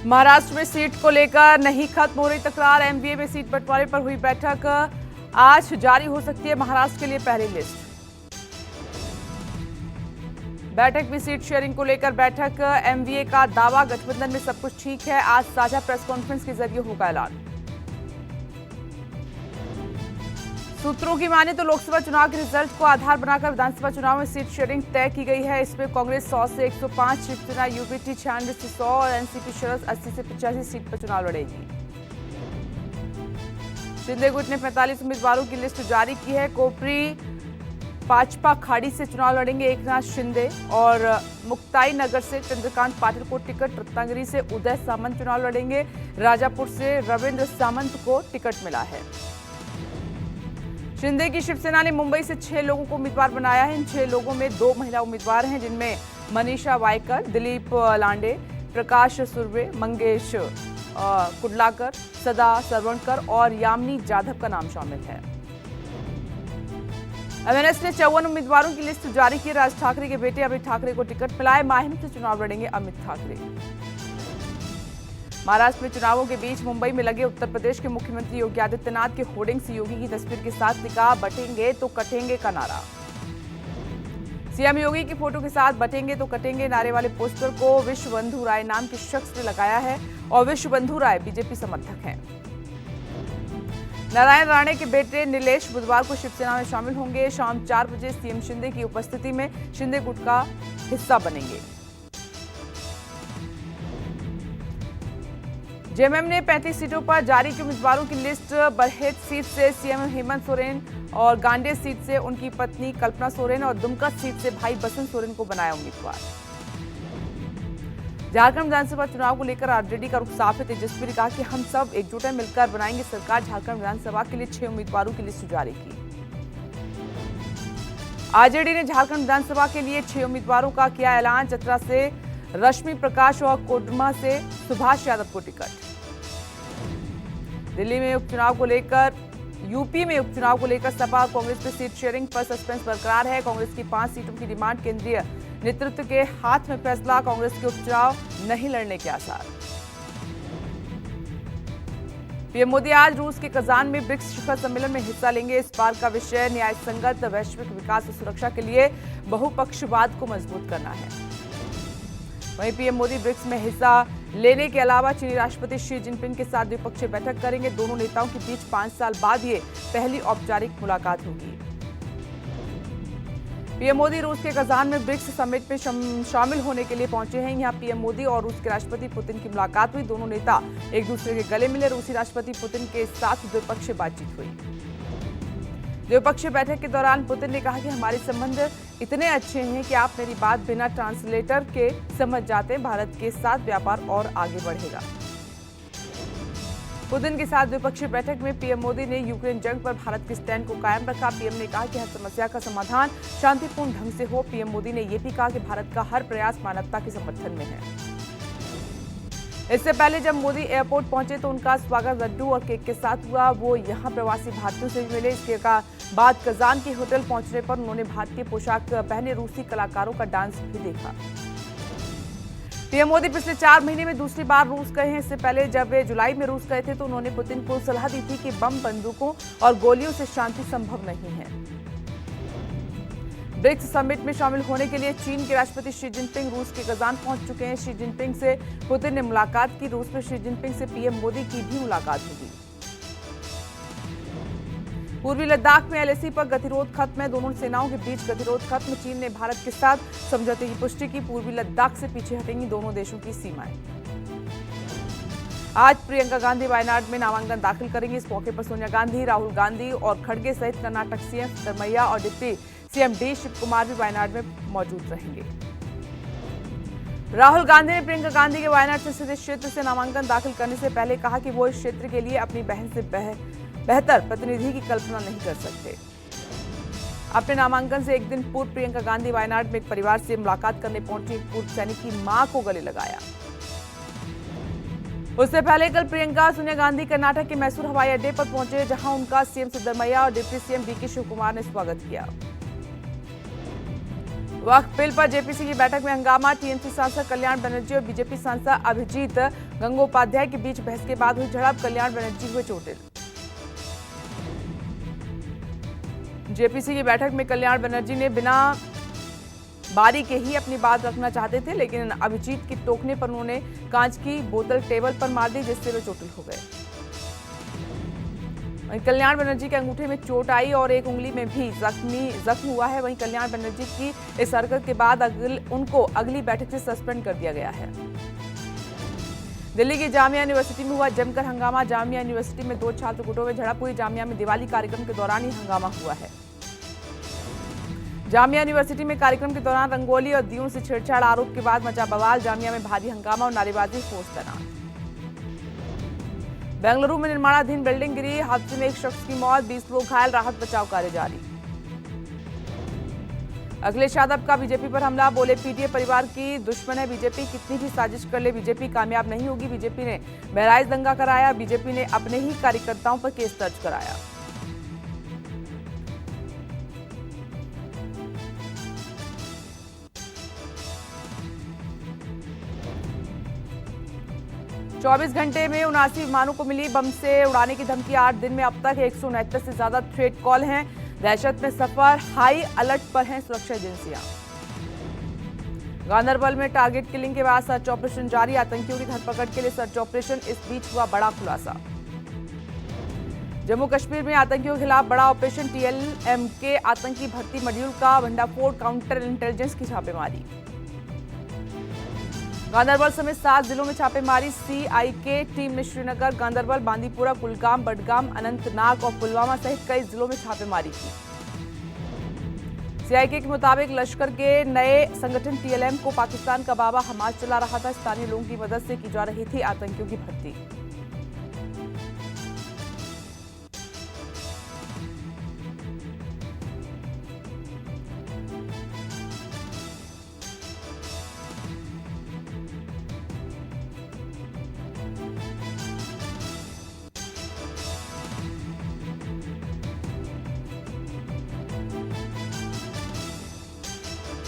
महाराष्ट्र में सीट को लेकर नहीं खत्म हो रही तकरार। एमबीए में सीट बंटवारे पर हुई बैठक। आज जारी हो सकती है महाराष्ट्र के लिए पहली लिस्ट। बैठक में सीट शेयरिंग को लेकर बैठक। एमबीए का दावा, गठबंधन में सब कुछ ठीक है। आज साझा प्रेस कॉन्फ्रेंस के जरिए होगा ऐलान। सूत्रों की माने तो लोकसभा चुनाव के रिजल्ट को आधार बनाकर विधानसभा चुनाव में सीट शेयरिंग तय की गई है। इसमें कांग्रेस 100 से 105, शिवसेना यूबीटी 96 से 100 और एनसीपी शरद 80 से 85 सीट पर चुनाव लड़ेगी। शिंदे गुट ने 45 उम्मीदवारों की लिस्ट जारी की है। कोपरी पाचपा खाड़ी से चुनाव लड़ेंगे एकनाथ शिंदे और मुक्ताई नगर से चंद्रकांत पाटिल को टिकट। रत्नागिरी से उदय सामंत चुनाव लड़ेंगे। राजापुर से रविंद्र सामंत को टिकट मिला है। शिंदे की शिवसेना ने मुंबई से 6 लोगों को उम्मीदवार बनाया है। इन 6 लोगों में 2 महिला उम्मीदवार हैं, जिनमें मनीषा वायकर, दिलीप लांडे, प्रकाश सुर्वे, मंगेश कुडलाकर, सदा सरवणकर और यामिनी जाधव का नाम शामिल है। एमएनएस ने 54 उम्मीदवारों की लिस्ट जारी की। राज ठाकरे के बेटे अमित ठाकरे को टिकट मिला है। माहिम से चुनाव लड़ेंगे अमित ठाकरे। महाराष्ट्र में चुनावों के बीच मुंबई में लगे उत्तर प्रदेश के मुख्यमंत्री योगी आदित्यनाथ के होर्डिंग से योगी की तस्वीर के साथ लिखा बटेंगे तो कटेंगे का नारा। सीएम योगी की फोटो के साथ बटेंगे तो कटेंगे नारे वाले पोस्टर को विश्व बंधु राय नाम के शख्स ने लगाया है और विश्व बंधु राय बीजेपी समर्थक हैं। नारायण राणे के बेटे नीलेश बुधवार को शिवसेना में शामिल होंगे। शाम 4 बजे सीएम शिंदे की उपस्थिति में शिंदे गुट का हिस्सा बनेंगे। जेएमएम ने 35 सीटों पर जारी की उम्मीदवारों की लिस्ट। बरहेट सीट से सीएम हेमंत सोरेन और गांडेय सीट से उनकी पत्नी कल्पना सोरेन और दुमका सीट से भाई बसंत सोरेन को बनाया उम्मीदवार। झारखंड विधानसभा चुनाव को लेकर आरजेडी का रुख साफ है। तेजस्वी ने कहा कि हम सब एकजुट मिलकर बनाएंगे सरकार। झारखंड विधानसभा के लिए 6 उम्मीदवारों की लिस्ट जारी की। आरजेडी ने झारखंड विधानसभा के लिए 6 उम्मीदवारों का किया ऐलान। चतरा से रश्मि प्रकाश और कोडरमा से सुभाष यादव को टिकट। दिल्ली में उपचुनाव को लेकर यूपी में उपचुनाव को लेकर सपा और कांग्रेस में सीट शेयरिंग पर सस्पेंस बरकरार है। कांग्रेस की 5 सीटों की डिमांड केंद्रीय नेतृत्व के हाथ में फैसला। कांग्रेस के उपचुनाव नहीं लड़ने के आसार। पीएम मोदी आज रूस के कजान में ब्रिक्स शिखर सम्मेलन में हिस्सा लेंगे। इस बार का विषय न्याय संगत वैश्विक विकास और सुरक्षा के लिए बहुपक्षवाद को मजबूत करना है। वहीं पीएम मोदी ब्रिक्स में हिस्सा लेने के अलावा चीनी राष्ट्रपति शी जिनपिंग के साथ द्विपक्षीय बैठक करेंगे। दोनों नेताओं के बीच 5 साल बाद ये पहली औपचारिक मुलाकात होगी। पीएम मोदी रूस के कजान में ब्रिक्स समिट में शामिल होने के लिए पहुंचे हैं। यहां पीएम मोदी और रूस के राष्ट्रपति पुतिन की मुलाकात हुई। दोनों नेता एक दूसरे के गले मिले। रूसी राष्ट्रपति पुतिन के साथ द्विपक्षीय बातचीत हुई। द्विपक्षीय बैठक के दौरान पुतिन ने कहा कि हमारे संबंध इतने अच्छे हैं कि आप मेरी बात बिना ट्रांसलेटर के समझ जाते हैं। भारत के साथ व्यापार और आगे बढ़ेगा। पुतिन के साथ द्विपक्षीय बैठक में पीएम मोदी ने यूक्रेन जंग पर भारत के स्टैंड को कायम रखा। पीएम ने कहा कि हर समस्या का समाधान शांतिपूर्ण ढंग से हो। पीएम मोदी ने यह भी कहा कि भारत का हर प्रयास मानवता के समर्थन में है। इससे पहले जब मोदी एयरपोर्ट पहुंचे तो उनका स्वागत लड्डू और केक के साथ हुआ। वो यहां प्रवासी भारतीयों से भी मिले। इसके बाद कजान के होटल पहुंचने पर उन्होंने भारतीय पोशाक पहने रूसी कलाकारों का डांस भी देखा। पीएम मोदी पिछले 4 महीने में दूसरी बार रूस गए हैं। इससे पहले जब वे जुलाई में रूस गए थे तो उन्होंने पुतिन को सलाह दी थी कि बम, बंदूकों और गोलियों से शांति संभव नहीं है। ब्रिक्स समिट में शामिल होने के लिए चीन के राष्ट्रपति शी जिनपिंग रूस के कजान पहुंच चुके हैं। शी जिनपिंग से पुतिन ने मुलाकात की। रूस में शी जिनपिंग से पीएम मोदी की भी मुलाकात होगी। पूर्वी लद्दाख में एलएसी पर गतिरोध खत्म है। दोनों सेनाओं के बीच गतिरोध खत्म। चीन ने भारत के साथ समझौते की पुष्टि की। पूर्वी लद्दाख से पीछे हटेंगी दोनों देशों की सीमाएं। आज प्रियंका गांधी वायनाड में नामांकन दाखिल करेंगी। इस मौके पर सोनिया गांधी, राहुल गांधी और खड़गे सहित कर्नाटक सीएम सिद्धरमैया और deputy CM D Shivakumar भी वायनाड में मौजूद रहेंगे। राहुल गांधी ने प्रियंका गांधी के वायनाड संसदीय क्षेत्र से नामांकन दाखिल करने से पहले कहा कि वो इस क्षेत्र के लिए अपनी बहन से बेहतर प्रतिनिधि की कल्पना नहीं कर सकते। अपने नामांकन से एक दिन पूर्व प्रियंका गांधी वायनाड में एक परिवार से मुलाकात करने पहुंची। एक पूर्व सैनिक की मां को गले लगाया। उससे पहले कल प्रियंका सोनिया गांधी कर्नाटक के मैसूर हवाई अड्डे पर पहुंचे, जहां उनका सीएम सिद्धरमैया और deputy CM DK Shivakumar ने स्वागत किया। वक्फ बिल पर जेपीसी की बैठक में हंगामा। टीएमसी सांसद कल्याण बनर्जी और बीजेपी सांसद अभिजीत गंगोपाध्याय के बीच बहस के बाद हुई झड़प। कल्याण बनर्जी हुए चोटिल। जेपीसी की बैठक में कल्याण बनर्जी ने बिना बारी के ही अपनी बात रखना चाहते थे, लेकिन अभिजीत की टोकने पर उन्होंने कांच की बोतल टेबल पर मार दी, जिससे वे चोटिल हो गए। वहीं कल्याण बनर्जी के अंगूठे में चोट आई और एक उंगली में भी जख्म हुआ है। वहीं कल्याण बनर्जी की इस हरकत के बाद उनको अगली बैठक से सस्पेंड कर दिया गया है। दिल्ली की जामिया यूनिवर्सिटी में हुआ जमकर हंगामा। जामिया यूनिवर्सिटी में 2 छात्र गुटों में झड़प हुई। जामिया में दिवाली कार्यक्रम के दौरान ही हंगामा हुआ है। जामिया यूनिवर्सिटी में कार्यक्रम के दौरान रंगोली और दीयों से छेड़छाड़ आरोप के बाद मचा बवाल। जामिया में भारी हंगामा और नारेबाजी, फोर्स तैनात। बेंगलुरु में निर्माणाधीन बिल्डिंग गिरी। हादसे में एक शख्स की मौत, 20 लोग घायल। राहत बचाव कार्य जारी। अखिलेश यादव का बीजेपी पर हमला। बोले पीटीए परिवार की दुश्मन है बीजेपी, कितनी भी साजिश कर ले बीजेपी कामयाब नहीं होगी। बीजेपी ने बहराइच दंगा कराया। बीजेपी ने अपने ही कार्यकर्ताओं पर केस दर्ज कराया। चौबीस घंटे में 79 विमानों को मिली बम से उड़ाने की धमकी। 8 दिन में अब तक 169 से ज्यादा थ्रेट कॉल हैं। दहशत में सफर, हाई अलर्ट पर हैं सुरक्षा एजेंसियां। गांदरबल में टारगेट किलिंग के बाद सर्च ऑपरेशन जारी। आतंकियों की धरपकड़ के लिए सर्च ऑपरेशन। इस बीच हुआ बड़ा खुलासा। जम्मू कश्मीर में आतंकियों के खिलाफ बड़ा ऑपरेशन। टीएलएम के आतंकी भर्ती मॉड्यूल का भंडाफोड़, काउंटर इंटेलिजेंस की छापेमारी। गांदरबल समेत 7 जिलों में छापेमारी। सीआईके टीम ने श्रीनगर, गांदरबल, बांदीपुरा, कुलगाम, बडगाम, अनंतनाग और पुलवामा सहित कई जिलों में छापेमारी की। सीआईके के मुताबिक लश्कर के नए संगठन टीएलएम को पाकिस्तान का बाबा हमास चला रहा था। स्थानीय लोगों की मदद से की जा रही थी आतंकियों की भर्ती।